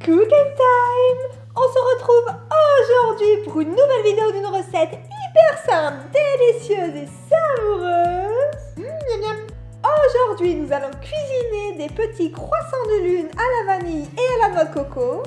Cooking time! On se retrouve aujourd'hui pour une nouvelle vidéo d'une recette hyper simple, délicieuse et savoureuse. Miam miam. Aujourd'hui, nous allons cuisiner des petits croissants de lune à la vanille et à la noix de coco.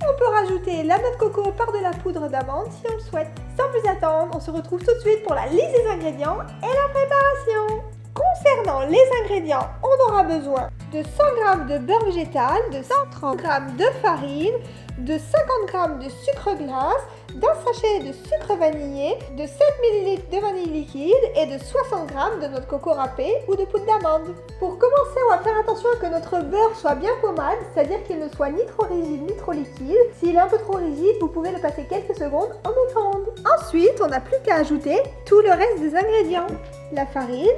On peut rajouter la noix de coco par de la poudre d'amande si on le souhaite. Sans plus attendre, on se retrouve tout de suite pour la liste des ingrédients et la préparation. Concernant les ingrédients, on aura besoin de 100 g de beurre végétal, de 130 g de farine, de 50 g de sucre glace, d'un sachet de sucre vanillé, de 7 ml de vanille liquide et de 60 g de noix de coco râpée ou de poudre d'amande. Pour commencer, on va faire attention à que notre beurre soit bien pommade, c'est-à-dire qu'il ne soit ni trop rigide ni trop liquide. S'il est un peu trop rigide, vous pouvez le passer quelques secondes au micro-ondes. Ensuite, on n'a plus qu'à ajouter tout le reste des ingrédients. La farine,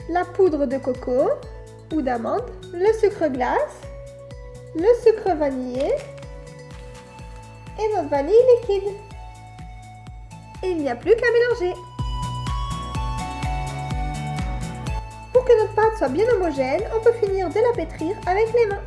la poudre de coco ou d'amande, le sucre glace, le sucre vanillé et notre vanille liquide. Et il n'y a plus qu'à mélanger. Pour que notre pâte soit bien homogène, on peut finir de la pétrir avec les mains.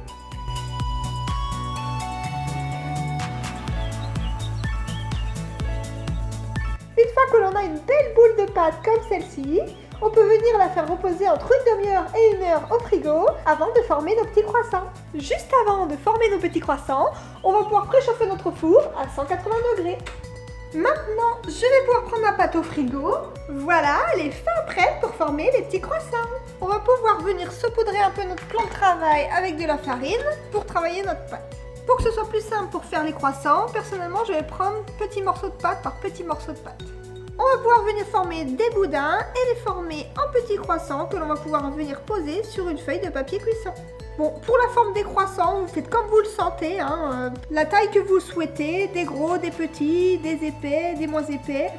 Une fois que l'on a une belle boule de pâte comme celle-ci, on peut venir la faire reposer entre une demi-heure et 1 heure au frigo avant de former nos petits croissants. Juste avant de former nos petits croissants, on va pouvoir préchauffer notre four à 180 degrés. Maintenant, je vais pouvoir prendre ma pâte au frigo. Voilà, elle est fin prête pour former les petits croissants. On va pouvoir venir saupoudrer un peu notre plan de travail avec de la farine pour travailler notre pâte. Pour que ce soit plus simple pour faire les croissants, personnellement, je vais prendre petits morceaux de pâte par petits morceaux de pâte. On va pouvoir venir former des boudins et les former en petits croissants que l'on va pouvoir venir poser sur une feuille de papier cuisson. Bon, pour la forme des croissants, vous faites comme vous le sentez, la taille que vous souhaitez, des gros, des petits, des épais, des moins épais.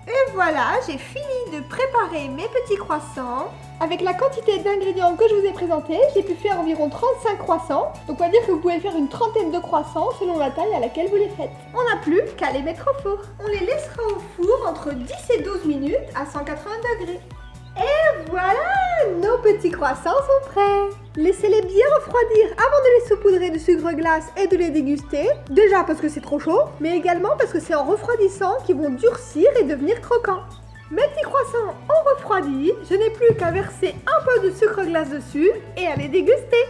Et voilà, j'ai fini de préparer mes petits croissants. Avec la quantité d'ingrédients que je vous ai présenté, j'ai pu faire environ 35 croissants. Donc on va dire que vous pouvez faire une trentaine de croissants selon la taille à laquelle vous les faites. On n'a plus qu'à les mettre au four. On les laissera au four entre 10 et 12 minutes à 180 degrés. Et voilà, nos petits croissants sont prêts. Laissez-les bien refroidir avant de les saupoudrer de sucre glace et de les déguster. Déjà parce que c'est trop chaud, mais également parce que c'est en refroidissant qu'ils vont durcir et devenir croquants. Mes petits croissants ont refroidi, je n'ai plus qu'à verser un peu de sucre glace dessus et à les déguster.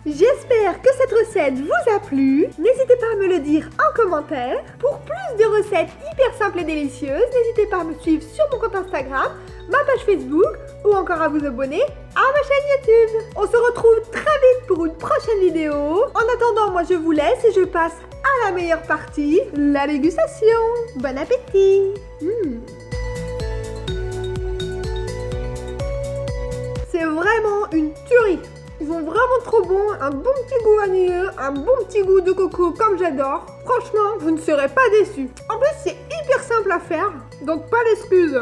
J'espère que cette recette vous a plu. N'hésitez pas à me le dire en commentaire. Pour plus de recettes hyper simples et délicieuses, n'hésitez pas à me suivre sur mon compte Instagram, ma page Facebook ou encore à vous abonner à ma chaîne YouTube. On se retrouve très vite pour une prochaine vidéo. En attendant, moi je vous laisse et je passe à la meilleure partie, la dégustation. Bon appétit. C'est vraiment une tuerie. Ils sont vraiment trop bons, un bon petit goût vanilleux, un bon petit goût de coco comme j'adore. Franchement, vous ne serez pas déçus. En plus, c'est hyper simple à faire, donc pas d'excuses.